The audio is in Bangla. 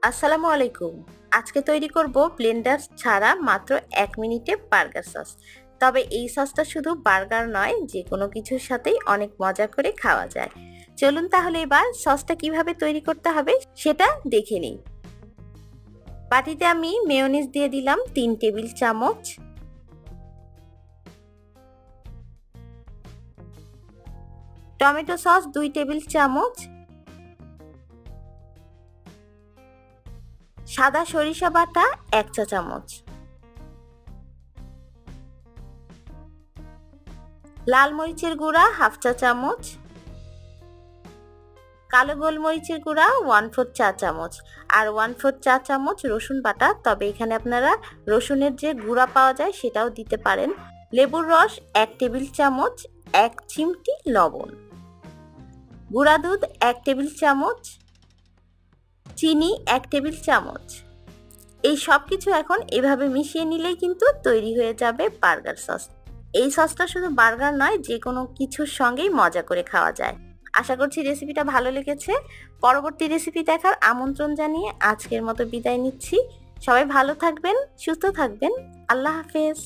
আসসালামু আলাইকুম। আজকে তৈরি করব ব্লেন্ডার ছাড়া মাত্র 1 মিনিটে বার্গার সস। তবে এই সসটা শুধু বার্গার নয়, যে কোনো কিছুর সাথেই অনেক মজা করে খাওয়া যায়। চলুন তাহলে এবার সসটা কিভাবে তৈরি করতে হবে সেটা দেখে নিই। বাটিতে আমি মেয়োনিজ দিয়ে দিলাম 3 টেবিল চামচ। টমেটো সস 2 টেবিল চামচ। সাদা সরিষা বাটা 1 চা চামচ। লাল মরিচের গুঁড়া 1/2 চা চামচ। কালো গোলমরিচের গুঁড়া 1/4 চা চামচ আর 1/4 চা চামচ রসুন বাটা, তবে এখানে আপনারা রসুনের যে গুঁড়া পাওয়া যায় সেটাও দিতে পারেন। লেবুর রস 1 টেবিল চামচ, 1 চিমটি লবণ, গুঁড়া দুধ 1 টেবিল চামচ, চিনি 1 টেবিল চামচ। এই সব কিছু এখন এভাবে মিশিয়ে নিলেই কিন্তু তৈরি হয়ে যাবে বার্গার সস। এই সসটা শুধু বার্গার নয়, যে কোনো কিছুর সঙ্গেই মজা করে খাওয়া যায়। আশা করছি রেসিপিটা ভালো লেগেছে। পরবর্তী রেসিপি দেখার আমন্ত্রণ জানিয়ে আজকের মতো বিদায় নিচ্ছি। সবাই ভালো থাকবেন, সুস্থ থাকবেন। আল্লাহ হাফেজ।